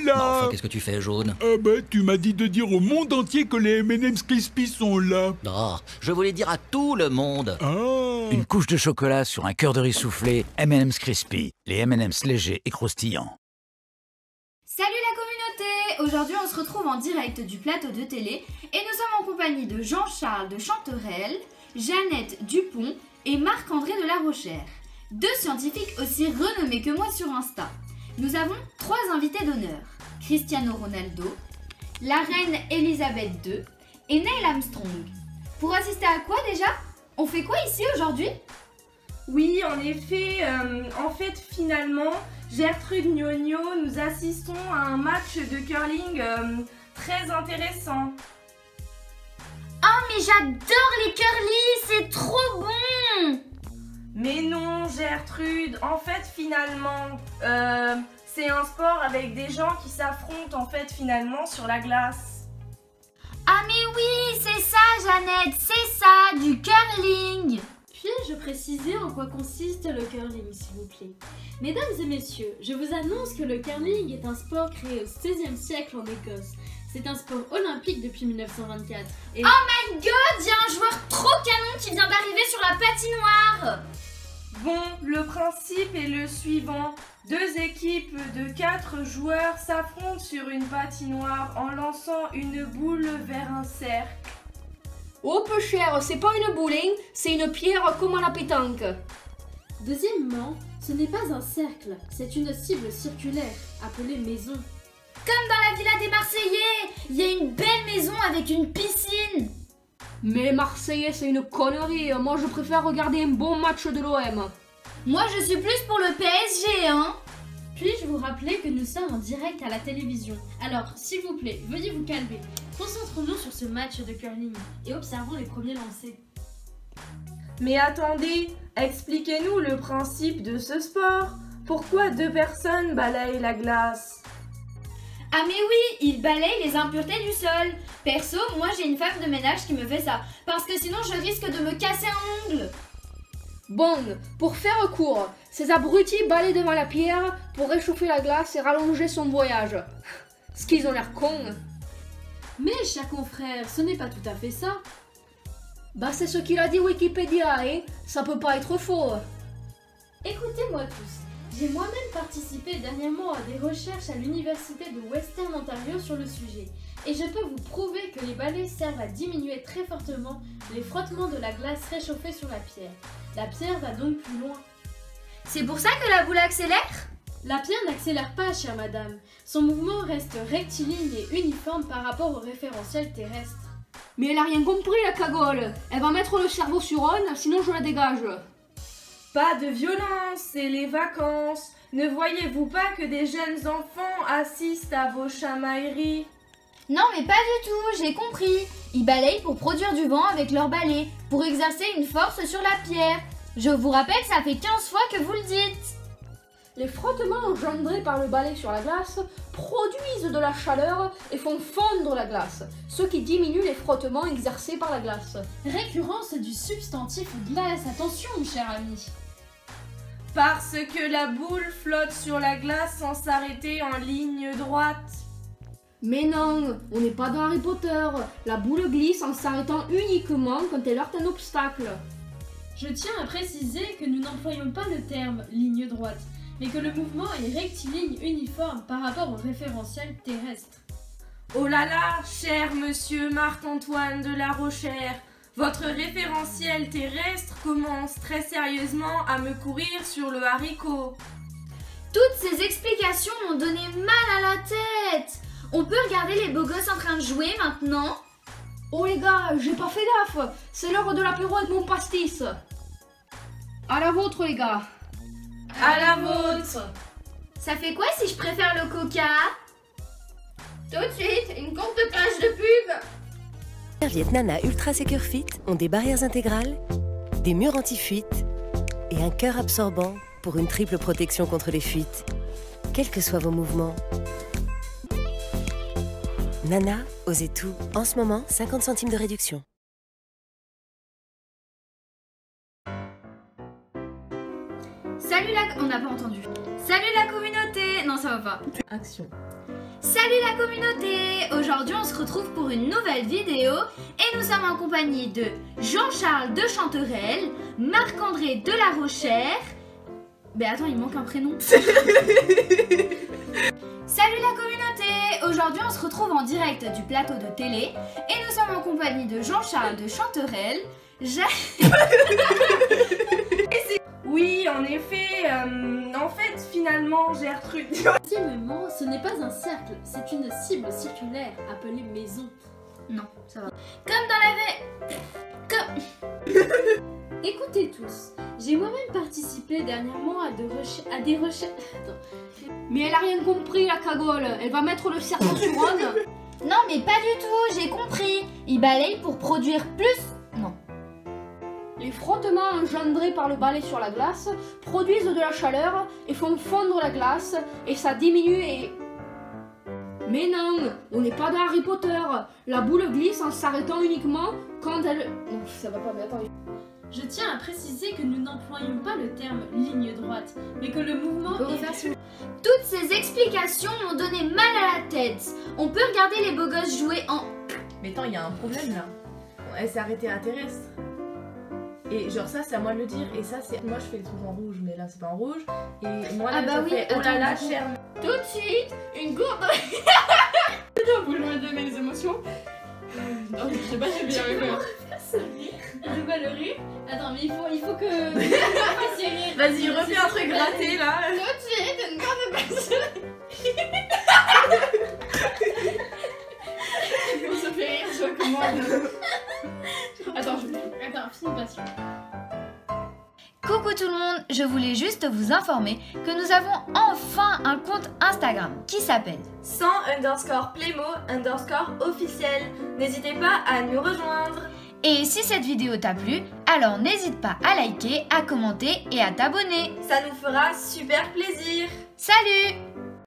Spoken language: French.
là. Bah, enfin, qu'est-ce que tu fais, Jaune? Tu m'as dit de dire au monde entier que les M&M's Crispy sont là. Oh, je voulais dire à tout le monde. Ah. Une couche de chocolat sur un cœur de riz soufflé, M&M's Crispy. Les M&M's légers et croustillants. Salut la communauté! Aujourd'hui on se retrouve en direct du plateau de télé et nous sommes en compagnie de Jean-Charles de Chanterelle, Jeannette Dupont et Marc-André de La Rochère. Deux scientifiques aussi renommés que moi sur Insta. Nous avons trois invités d'honneur. Cristiano Ronaldo, la reine Elisabeth II et Neil Armstrong. Pour assister à quoi déjà? On fait quoi ici aujourd'hui? Oui, en effet, finalement, Gertrude Gnogno, nous assistons à un match de curling très intéressant. Oh mais j'adore les curly, c'est trop bon! Mais non, Gertrude, finalement, c'est un sport avec des gens qui s'affrontent finalement sur la glace. Ah mais oui, c'est ça Jeannette, c'est ça, du curling! Puis-je préciser en quoi consiste le curling, s'il vous plaît? Mesdames et messieurs, je vous annonce que le curling est un sport créé au XVIe siècle en Écosse. C'est un sport olympique depuis 1924. Et... Oh my god, il y a un joueur trop canon qui vient d'arriver sur la patinoire! Bon, le principe est le suivant. Deux équipes de 4 joueurs s'affrontent sur une patinoire en lançant une boule vers un cercle. Oh peu cher, c'est pas une bowling, c'est une pierre comme à la pétanque. Deuxièmement, ce n'est pas un cercle, c'est une cible circulaire, appelée maison. Comme dans la villa des Marseillais, il y a une belle maison avec une piscine. Mais Marseillais c'est une connerie, moi je préfère regarder un bon match de l'OM. Moi je suis plus pour le PSG, hein. Puis-je vous rappeler que nous sommes en direct à la télévision. Alors, s'il vous plaît, veuillez vous calmer. Concentrons-nous sur ce match de curling et observons les premiers lancers. Mais attendez, expliquez-nous le principe de ce sport. Pourquoi 2 personnes balayent la glace? Ah mais oui, ils balayent les impuretés du sol. Perso, moi j'ai une femme de ménage qui me fait ça, parce que sinon je risque de me casser un ongle. Bon, pour faire court, ces abrutis balayent devant la pierre pour réchauffer la glace et rallonger son voyage. Ce qu'ils ont l'air cons. Mais, cher confrère, ce n'est pas tout à fait ça. Bah c'est ce qu'il a dit Wikipédia, hein. Ça peut pas être faux. Écoutez-moi tous. J'ai moi-même participé dernièrement à des recherches à l'université de Western Ontario sur le sujet. Et je peux vous prouver que les balais servent à diminuer très fortement les frottements de la glace réchauffée sur la pierre. La pierre va donc plus loin. C'est pour ça que la boule accélère? La pierre n'accélère pas, chère madame. Son mouvement reste rectiligne et uniforme par rapport au référentiel terrestre. Mais elle a rien compris la cagole. Elle va mettre le cerveau sur on, sinon je la dégage. Pas de violence, c'est les vacances. Ne voyez-vous pas que des jeunes enfants assistent à vos chamailleries? Non mais pas du tout, j'ai compris. Ils balayent pour produire du vent avec leur balai, pour exercer une force sur la pierre. Je vous rappelle, ça fait 15 fois que vous le dites. Les frottements engendrés par le balai sur la glace produisent de la chaleur et font fondre la glace, ce qui diminue les frottements exercés par la glace. Récurrence du substantif glace, attention cher ami. Parce que la boule flotte sur la glace sans s'arrêter en ligne droite. Mais non, on n'est pas dans Harry Potter. La boule glisse en s'arrêtant uniquement quand elle heurte un obstacle. Je tiens à préciser que nous n'employons pas le terme ligne droite, mais que le mouvement est rectiligne uniforme par rapport au référentiel terrestre. Oh là là, cher monsieur Marc-Antoine de La Rochère, votre référentiel terrestre commence très sérieusement à me courir sur le haricot. Toutes ces explications m'ont donné mal à la tête. On peut regarder les beaux gosses en train de jouer maintenant? Oh les gars, j'ai pas fait gaffe. C'est l'heure de l'apéro avec mon pastis. À la vôtre les gars. À la vôtre. Ça fait quoi si je préfère le coca? Tout de suite, une courte page de pub. Les serviettes Nana Ultra Secure Fit ont des barrières intégrales, des murs anti-fuite et un cœur absorbant pour une triple protection contre les fuites, quels que soient vos mouvements. Nana, osez tout. En ce moment, 50 centimes de réduction. Salut la... On n'a pas entendu. Salut la communauté. Non, ça va pas. Action. Salut la communauté! Aujourd'hui on se retrouve pour une nouvelle vidéo et nous sommes en compagnie de Jean-Charles de Chanterelle, Marc-André de la Rochère. Ben attends, il manque un prénom. Salut la communauté! Aujourd'hui on se retrouve en direct du plateau de télé et nous sommes en compagnie de Jean-Charles de Chanterelle, Oui, en effet, en fait, finalement, Gertrude... Deuxièmement, ce n'est pas un cercle, c'est une cible circulaire appelée maison. Non, ça va. Comme dans la Écoutez tous, j'ai moi-même participé dernièrement à des recherches... Attends. Mais elle a rien compris, la cagole. Elle va mettre le cerveau sur Anne. Non mais pas du tout, j'ai compris. Il balaye pour produire plus... Non. Les frottements engendrés par le balai sur la glace produisent de la chaleur et font fondre la glace et ça diminue et... Mais non, on n'est pas dans Harry Potter. La boule glisse en s'arrêtant uniquement quand elle... Non, ça va pas, mais attends. Je tiens à préciser que nous n'employons pas le terme ligne droite, mais que le mouvement est... Toutes ces explications m'ont donné mal à la tête. On peut regarder les beaux gosses jouer en... Mais attends, il y a un problème là. Elle s'est arrêtée à terrestre. Et genre ça c'est à moi de le dire et ça c'est... Moi je fais les trucs en rouge mais là c'est pas en rouge. Et moi là bah oui, fait... Oh là là cher... Tout de suite, une gourde. Vous me donner les émotions. Non, je sais pas si je vais y arriver. Je vais le rire. Attends, mais il faut que... Vas-y, refais un truc gratté là. Tout de suite, une gourde passion. On se fait rire, je vois comment... Attends, finis passion. Coucou tout le monde, je voulais juste vous informer que nous avons enfin un compte Instagram qui s'appelle 100_Playmo_officiel. N'hésitez pas à nous rejoindre. Et si cette vidéo t'a plu, alors n'hésite pas à liker, à commenter et à t'abonner. Ça nous fera super plaisir. Salut!